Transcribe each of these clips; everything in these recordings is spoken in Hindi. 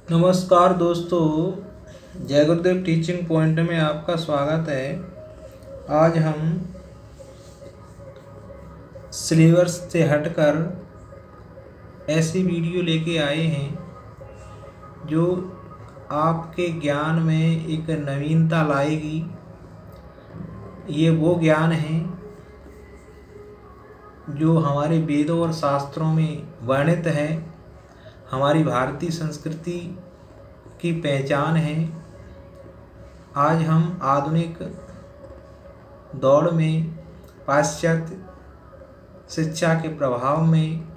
नमस्कार दोस्तों, जय गुरुदेव टीचिंग पॉइंट में आपका स्वागत है। आज हम सिलेबस से हटकर ऐसी वीडियो लेके आए हैं जो आपके ज्ञान में एक नवीनता लाएगी। ये वो ज्ञान है जो हमारे वेदों और शास्त्रों में वर्णित है, हमारी भारतीय संस्कृति की पहचान है। आज हम आधुनिक दौड़ में पाश्चात्य शिक्षा के प्रभाव में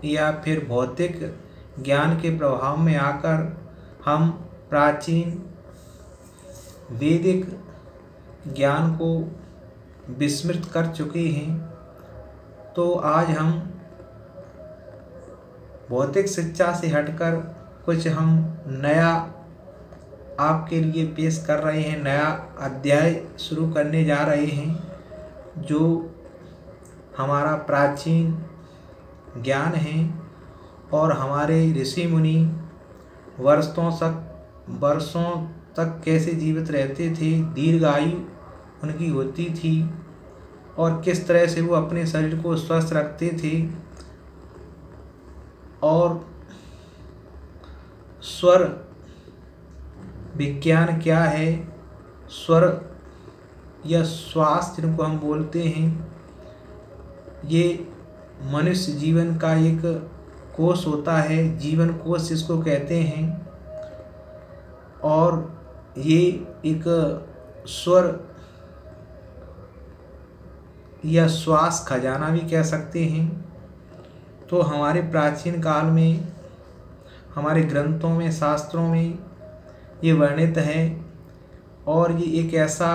या फिर भौतिक ज्ञान के प्रभाव में आकर हम प्राचीन वैदिक ज्ञान को विस्मृत कर चुके हैं। तो आज हम भौतिक शिक्षा से हटकर कुछ हम नया आपके लिए पेश कर रहे हैं, नया अध्याय शुरू करने जा रहे हैं जो हमारा प्राचीन ज्ञान है और हमारे ऋषि मुनि वर्षों तक कैसे जीवित रहते थे, दीर्घायु उनकी होती थी और किस तरह से वो अपने शरीर को स्वस्थ रखते थे और स्वर विज्ञान क्या है, स्वर या श्वास जिनको हम बोलते हैं, ये मनुष्य जीवन का एक कोश होता है, जीवन कोश जिसको कहते हैं। और ये एक स्वर या श्वास खजाना भी कह सकते हैं। तो हमारे प्राचीन काल में हमारे ग्रंथों में, शास्त्रों में ये वर्णित है और ये एक ऐसा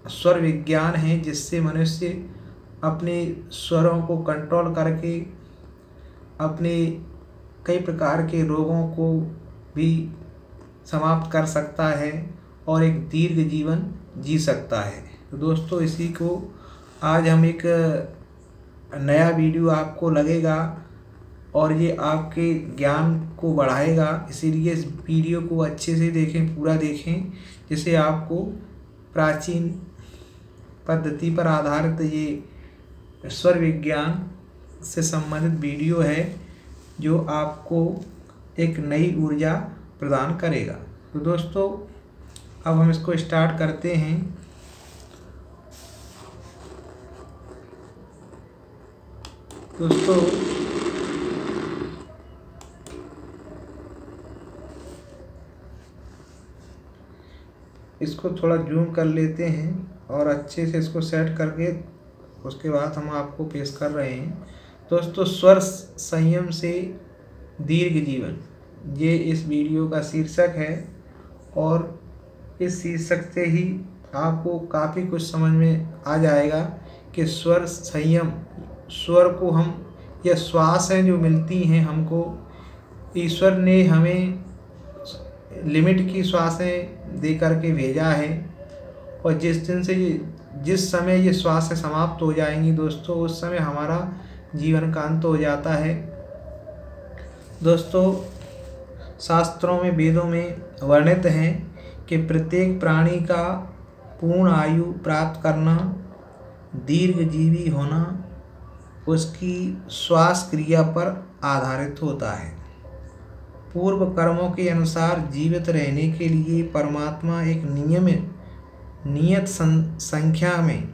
स्वर विज्ञान है जिससे मनुष्य अपने स्वरों को कंट्रोल करके अपने कई प्रकार के रोगों को भी समाप्त कर सकता है और एक दीर्घ जीवन जी सकता है। तो दोस्तों, इसी को आज हम एक नया वीडियो आपको लगेगा और ये आपके ज्ञान को बढ़ाएगा। इसीलिए इस वीडियो को अच्छे से देखें, पूरा देखें, जिससे आपको प्राचीन पद्धति पर आधारित ये स्वर विज्ञान से संबंधित वीडियो है जो आपको एक नई ऊर्जा प्रदान करेगा। तो दोस्तों, अब हम इसको स्टार्ट करते हैं। दोस्तों, इसको थोड़ा जूम कर लेते हैं और अच्छे से इसको सेट करके उसके बाद हम आपको पेश कर रहे हैं। दोस्तों, स्वर संयम से दीर्घ जीवन, ये इस वीडियो का शीर्षक है और इस शीर्षक से ही आपको काफ़ी कुछ समझ में आ जाएगा कि स्वर संयम, स्वर को हम, यह श्वास हैं जो मिलती हैं हमको, ईश्वर ने हमें लिमिट की श्वासें दे करके भेजा है और जिस समय ये श्वासें समाप्त हो जाएंगी दोस्तों, उस समय हमारा जीवन का अंत हो जाता है। दोस्तों, शास्त्रों में, वेदों में वर्णित है कि प्रत्येक प्राणी का पूर्ण आयु प्राप्त करना, दीर्घजीवी होना उसकी श्वास क्रिया पर आधारित होता है। पूर्व कर्मों के अनुसार जीवित रहने के लिए परमात्मा एक नियत संख्या में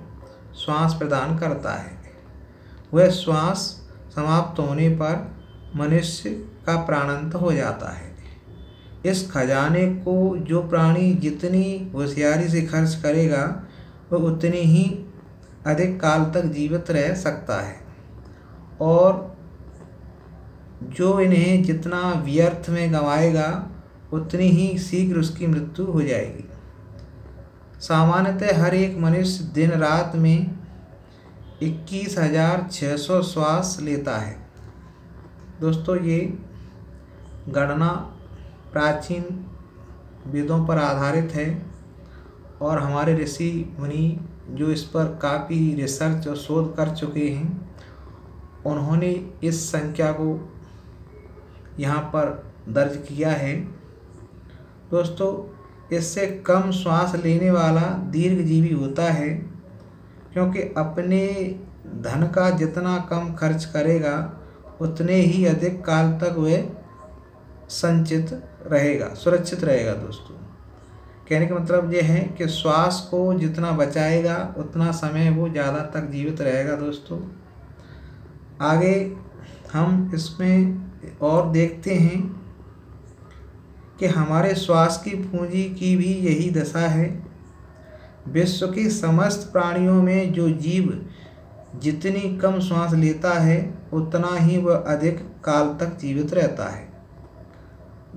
श्वास प्रदान करता है। वह श्वास समाप्त होने पर मनुष्य का प्राणांत हो जाता है। इस खजाने को जो प्राणी जितनी होशियारी से खर्च करेगा वह उतनी ही अधिक काल तक जीवित रह सकता है और जो इन्हें जितना व्यर्थ में गंवाएगा उतनी ही शीघ्र उसकी मृत्यु हो जाएगी। सामान्यतः हर एक मनुष्य दिन रात में 21,600 श्वास लेता है। दोस्तों, ये गणना प्राचीन वेदों पर आधारित है और हमारे ऋषि मुनि जो इस पर काफ़ी रिसर्च और शोध कर चुके हैं, उन्होंने इस संख्या को यहाँ पर दर्ज किया है दोस्तों इससे कम श्वास लेने वाला दीर्घजीवी होता है, क्योंकि अपने धन का जितना कम खर्च करेगा उतने ही अधिक काल तक वह सुरक्षित रहेगा। दोस्तों कहने का मतलब ये है कि श्वास को जितना बचाएगा उतना समय वो ज़्यादा तक जीवित रहेगा। दोस्तों आगे हम इसमें और देखते हैं कि हमारे श्वास की पूंजी की भी यही दशा है। विश्व के समस्त प्राणियों में जो जीव जितनी कम श्वास लेता है उतना ही वह अधिक काल तक जीवित रहता है।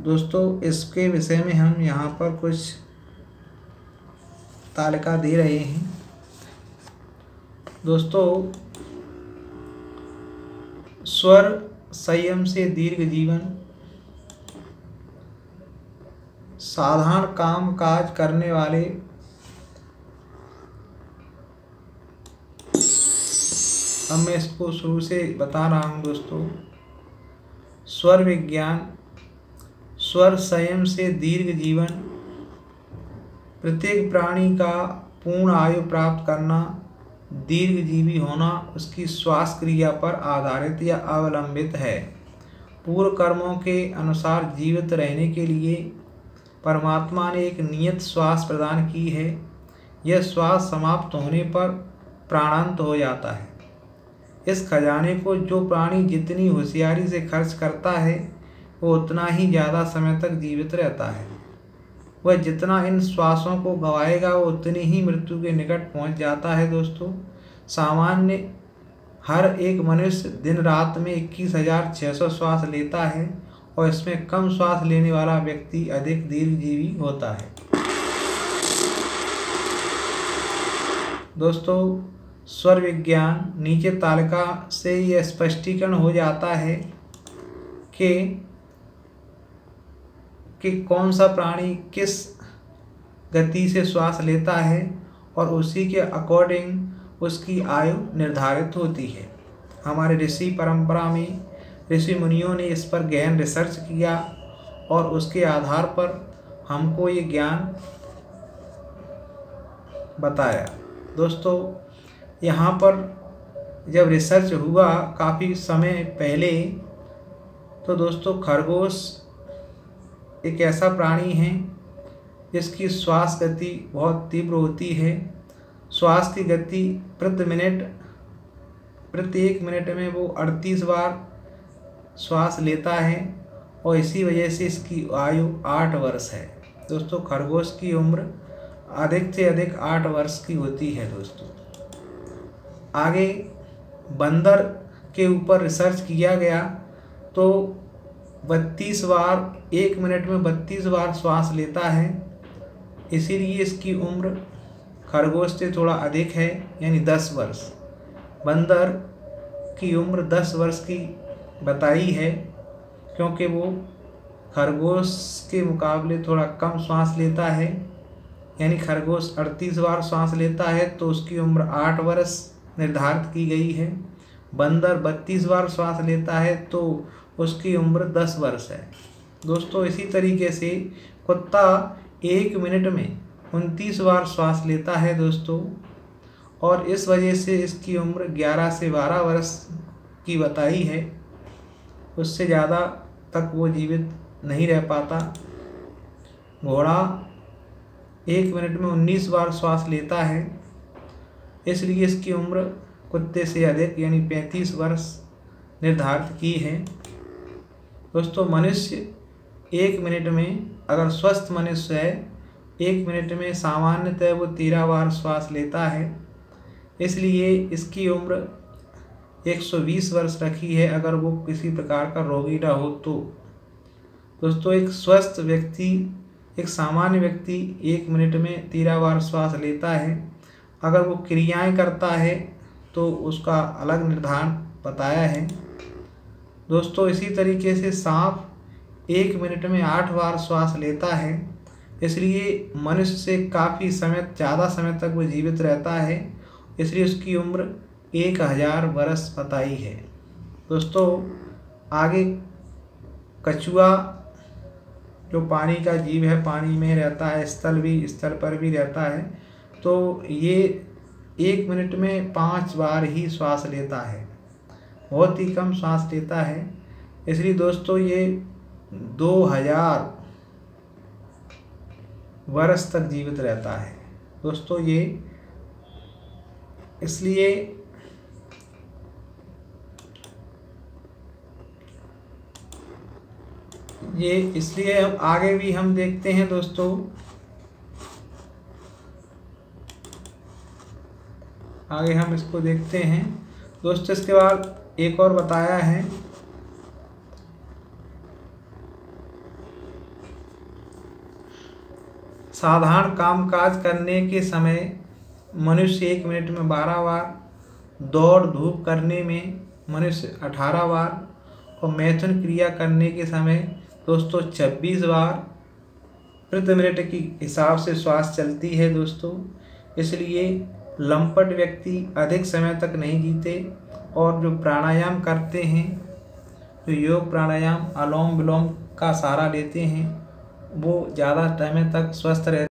दोस्तों इसके विषय में हम यहाँ पर कुछ तालिका दे रहे हैं। दोस्तों स्वर संयम से दीर्घ जीवन, साधारण काम काज करने वाले, अब मैं इसको शुरू से बता रहा हूँ। दोस्तों स्वर विज्ञान, स्वर संयम से दीर्घ जीवन, प्रत्येक प्राणी का पूर्ण आयु प्राप्त करना, दीर्घजीवी होना उसकी श्वास क्रिया पर आधारित या अवलंबित है। पूर्व कर्मों के अनुसार जीवित रहने के लिए परमात्मा ने एक नियत श्वास प्रदान की है। यह श्वास समाप्त होने पर प्राणांत हो जाता है। इस खजाने को जो प्राणी जितनी होशियारी से खर्च करता है वो उतना ही ज़्यादा समय तक जीवित रहता है। वह जितना इन श्वासों को गंवाएगा वो उतनी ही मृत्यु के निकट पहुंच जाता है। दोस्तों सामान्य हर एक मनुष्य दिन रात में 21,600 श्वास लेता है और इसमें कम श्वास लेने वाला व्यक्ति अधिक दीर्घजीवी होता है। दोस्तों स्वर विज्ञान, नीचे तालिका से यह स्पष्टीकरण हो जाता है कि कौन सा प्राणी किस गति से श्वास लेता है और उसी के अकॉर्डिंग उसकी आयु निर्धारित होती है। हमारे ऋषि परंपरा में ऋषि मुनियों ने इस पर गहन रिसर्च किया और उसके आधार पर हमको ये ज्ञान बताया। दोस्तों यहाँ पर जब रिसर्च हुआ काफ़ी समय पहले, तो दोस्तों खरगोश एक ऐसा प्राणी है जिसकी श्वास गति बहुत तीव्र होती है। श्वास की गति प्रत्येक मिनट में वो 38 बार श्वास लेता है और इसी वजह से इसकी आयु 8 वर्ष है। दोस्तों खरगोश की उम्र अधिक से अधिक 8 वर्ष की होती है। दोस्तों आगे बंदर के ऊपर रिसर्च किया गया तो 32 बार, 1 मिनट में 32 बार श्वास लेता है, इसीलिए इसकी उम्र खरगोश से थोड़ा अधिक है, यानी 10 वर्ष। बंदर की उम्र 10 वर्ष की बताई है क्योंकि वो खरगोश के मुकाबले थोड़ा कम श्वास लेता है, यानी खरगोश 38 बार श्वास लेता है तो उसकी उम्र 8 वर्ष निर्धारित की गई है। बंदर 32 बार श्वास लेता है तो उसकी उम्र 10 वर्ष है। दोस्तों इसी तरीके से कुत्ता 1 मिनट में 29 बार श्वास लेता है। दोस्तों और इस वजह से इसकी उम्र 11 से 12 वर्ष की बताई है, उससे ज़्यादा तक वो जीवित नहीं रह पाता। घोड़ा 1 मिनट में 19 बार श्वास लेता है, इसलिए इसकी उम्र कुत्ते से अधिक यानी 35 वर्ष निर्धारित की है। दोस्तों मनुष्य 1 मिनट में, अगर स्वस्थ मनुष्य है, 1 मिनट में सामान्यतः वो 13 बार श्वास लेता है, इसलिए इसकी उम्र 120 वर्ष रखी है अगर वो किसी प्रकार का रोगी ना हो तो। दोस्तों एक स्वस्थ व्यक्ति, एक सामान्य व्यक्ति 1 मिनट में 13 बार श्वास लेता है। अगर वो क्रियाएं करता है तो उसका अलग निर्धारण बताया है। दोस्तों इसी तरीके से सांप 1 मिनट में 8 बार श्वास लेता है, इसलिए मनुष्य से काफ़ी समय, ज़्यादा समय तक वो जीवित रहता है, इसलिए उसकी उम्र 1000 वर्ष बताई है। दोस्तों आगे कछुआ जो पानी का जीव है पानी में रहता है, स्थल पर भी रहता है। तो ये 1 मिनट में 5 बार ही श्वास लेता है, बहुत ही कम श्वास लेता है। इसलिए दोस्तों ये 2000 वर्ष तक जीवित रहता है दोस्तों। ये इसलिए हम आगे भी हम देखते हैं दोस्तों। आगे हम इसको देखते हैं दोस्तों। इसके बाद एक और बताया है, साधारण कामकाज करने के समय मनुष्य 1 मिनट में 12 बार, दौड़ धूप करने में मनुष्य 18 बार और मैथुन क्रिया करने के समय दोस्तों 26 बार प्रति मिनट की हिसाब से श्वास चलती है दोस्तों। इसलिए लंपट व्यक्ति अधिक समय तक नहीं जीते, और जो प्राणायाम करते हैं, जो योग प्राणायाम अनुलोम विलोम का सहारा लेते हैं, वो ज़्यादा समय तक स्वस्थ रहते